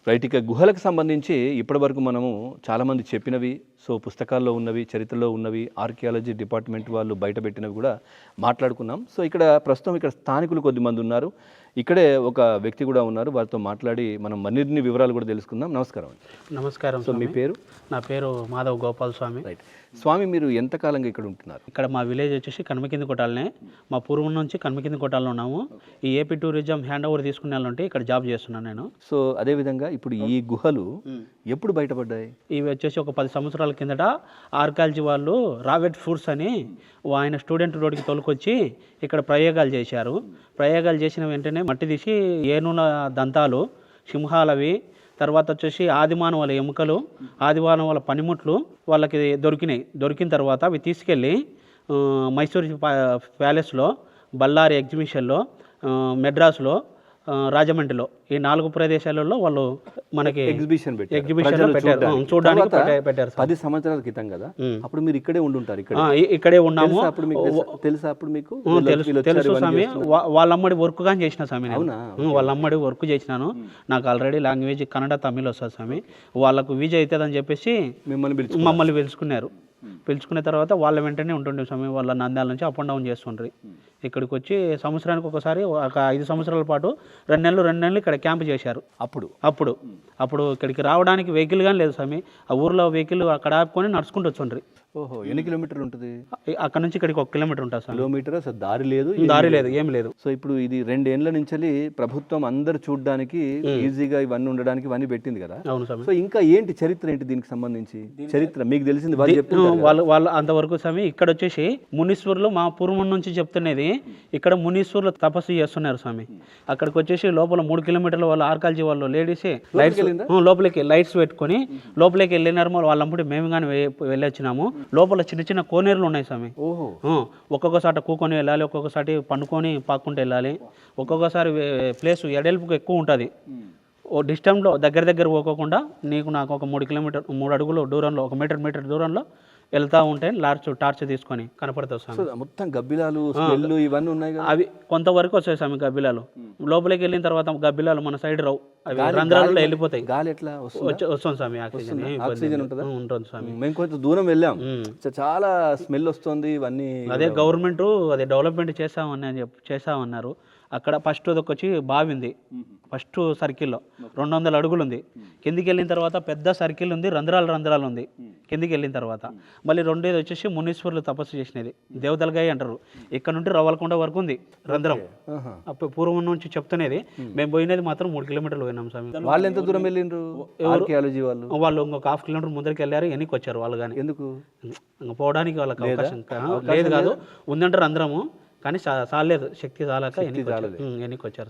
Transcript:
Right. ఇక గుహలకు సంబంధించి ఇప్పటివరకు మనము చాలామంది చెప్పినవి, సో పుస్తకాల్లో ఉన్నవి, చరిత్రలో ఉన్నవి, ఆర్కియాలజీ డిపార్ట్మెంట్ వాళ్ళు బయటపెట్టినవి కూడా మాట్లాడుకున్నాం. సో ఇక్కడ ప్రస్తుతం ఇక్కడ స్థానికులు కొద్దిమంది ఉన్నారు, ఇక్కడే ఒక వ్యక్తి కూడా ఉన్నారు, వారితో మాట్లాడి మనం మరిన్ని వివరాలు కూడా తెలుసుకుందాం. నమస్కారం. నమస్కారం. సో మీ పేరు? నా పేరు మాధవ్ గోపాల్ స్వామి. రైట్. స్వామి, మీరు ఎంతకాలంగా ఇక్కడ ఉంటున్నారు? ఇక్కడ మా విలేజ్ వచ్చేసి కనమకింది కొట్టాలనే, మా పూర్వం నుంచి కనమకింది కొట్టాలలో ఉన్నాము. ఈ ఏపీ టూరిజం హ్యాండ్ ఓవర్ తీసుకునే వాళ్ళంటే ఇక్కడ జాబ్ చేస్తున్నాను నేను. సో అదేవిధంగా ఇప్పుడు ఈ గుహలు ఎప్పుడు బయటపడ్డాయి? ఇవి వచ్చేసి ఒక 10 సంవత్సరాల కిందట ఆర్కాలజీ వాళ్ళు రాబర్ట్ ఫుడ్స్ అని ఆయన స్టూడెంట్ రోడ్కి తోలుకొచ్చి ఇక్కడ ప్రయోగాలు చేశారు. ప్రయోగాలు చేసిన వెంటనే మట్టి తీసి ఏనుల దంతాలు, సింహాలవి, తర్వాత వచ్చేసి ఆదిమానవుల ఎముకలు, ఆదిమానవుల పనిముట్లు వాళ్ళకి దొరికినాయి. దొరికిన తర్వాత అవి తీసుకెళ్ళి మైసూర్ ప్యాలెస్లో, బళ్ళారి ఎగ్జిబిషన్లో, మెడ్రాస్లో, రాజమండ్రిలో ఈ 4 ప్రదేశాలలో వాళ్ళు మనకి ఎగ్జిబిషన్ పెట్టారు. చూడడానికి పెట్టారు. 10 సంవత్సరాల క్రితం కదా, అప్పుడు మీరు ఇక్కడే ఉండుంటారు? ఇక్కడే ఉన్నాము. తెలుసా అప్పుడు మీకు? తెలుసు స్వామి. వాళ్ళమ్మడి వర్క్ కానీ చేసిన స్వామి. వాళ్ళమ్మడి వర్క్ చేసినాను. నాకు ఆల్రెడీ లాంగ్వేజ్ కన్నడ, తమిళ్ వస్తుంది స్వామి. వాళ్ళకు వీజా అవుతుందని చెప్పేసి మమ్మల్ని పిలుచుకున్నారు. పిలుచుకున్న తర్వాత వాళ్ళ వెంటనే ఉంటుండే స్వామి. వాళ్ళ నంద్యాల నుంచి అప్ అండ్ డౌన్ చేస్తుండ్రి. ఇక్కడికి వచ్చి సంవత్సరానికి ఒకసారి ఒక 5 సంవత్సరాల పాటు 2 నెలలు ఇక్కడ క్యాంప్ చేశారు. అప్పుడు ఇక్కడికి రావడానికి వెహికల్ కానీ లేదు స్వామి. ఆ ఊర్లో వెహికల్ అక్కడ ఆపుకొని నడుచుకుంటూ వచ్చుండ్రి. ఓహో, ఎన్ని కిలోమీటర్లు ఉంటుంది? అక్కడ నుంచి ఇక్కడికి 1 కిలోమీటర్ ఉంటుంది సార్. కిలోమీటర్. అసలు దారి లేదు, ఏం లేదు. సో ఇప్పుడు ఇది 2 ఏళ్ల నుంచి ప్రభుత్వం అందరు చూడడానికి ఈజీగా ఇవన్నీ ఉండడానికి ఇవన్నీ పెట్టింది కదా. అవును స్వామి. సో ఇంకా ఏంటి చరిత్ర, ఏంటి దీనికి సంబంధించి చరిత్ర మీకు తెలిసింది? వాళ్ళు అంతవరకు స్వామి. ఇక్కడ వచ్చేసి మునీశ్వర్లు మా పూర్వం నుంచి చెప్తున్నది, ఇక్కడ మునీశ్వర్లు తపస్సు చేస్తున్నారు స్వామి. అక్కడికి వచ్చేసి లోపల 3 కిలోమీటర్ల వాళ్ళు ఆర్కాలజీ వాళ్ళు లేడీస్ లోపలికి లైట్స్ పెట్టుకొని లోపలికి వెళ్ళినారు. వాళ్ళంపటి మేము కానీ వెళ్ళొచ్చినాము. లోపల చిన్న చిన్న కోనేరులు ఉన్నాయి స్వామి. ఒక్కొక్కసారి కూకొని వెళ్ళాలి, ఒక్కొక్కసారి పండుకొని పాక్కుంటూ వెళ్ళాలి. ఒక్కొక్కసారి ప్లేస్ ఎడల్పుకు ఎక్కువ ఉంటుంది. ఓ డిస్టెన్స్లో దగ్గర పోకోకుండా నాకు ఒక 3 అడుగులు దూరంలో, 1 మీటర్ దూరంలో వెళ్తా ఉంటే టార్చ్ తీసుకొని కనపడతావు. మొత్తం గబ్బిలాలు ఇవన్నీ ఉన్నాయి. అవి కొంతవరకు వస్తాయి స్వామి గబ్బిలాలు. లోపలికి వెళ్ళిన తర్వాత గబ్బిలాలు మన సైడ్ రావు, అవి రంధ్రాలలో వెళ్ళిపోతాయి. గాలి ఎట్లా వస్తుంది స్వామి? ఆక్సిజన్ ఉంటుంది స్వామి. మేము కొంచెం దూరం వెళ్ళాం, చాలా స్మెల్ వస్తుంది. ఇవన్నీ అదే గవర్నమెంట్ అదే డెవలప్మెంట్ చేస్తామన్నారు. అక్కడ ఫస్ట్ వచ్చి బావి ఉంది. ఫస్ట్ సర్కిల్లో 200 అడుగులు ఉంది. కిందికి వెళ్ళిన తర్వాత పెద్ద సర్కిల్ ఉంది, రంధ్రాలు ఉంది కిందికి వెళ్ళిన తర్వాత. మళ్ళీ రెండేది వచ్చేసి మునీశ్వర్లు తపస్సు చేసినది, దేవతలగాయ అంటారు. ఇక్కడ నుండి రవ్వలకొండ వరకు ఉంది రంధ్రం. అప్పుడు పూర్వం నుంచి చెప్తున్నది. మేము పోయినది మాత్రం 3 కిలోమీటర్లు పోయినాం స్వామి. వాళ్ళు ఎంత దూరం వెళ్ళిండ్రు? ఆర్కియాలజీ వాళ్ళు ఇంకొక 1/2 కిలోమీటర్ ముందరికి వెళ్ళారు, వెనక్కి వచ్చారు వాళ్ళు. కానీ ఎందుకు పోవడానికి వాళ్ళకి అవకాశం లేదు కాదు, ఉందంటారు రంధ్రము, కానీ చాలేదు, శక్తి చాలక ఎన్నికి వచ్చారు.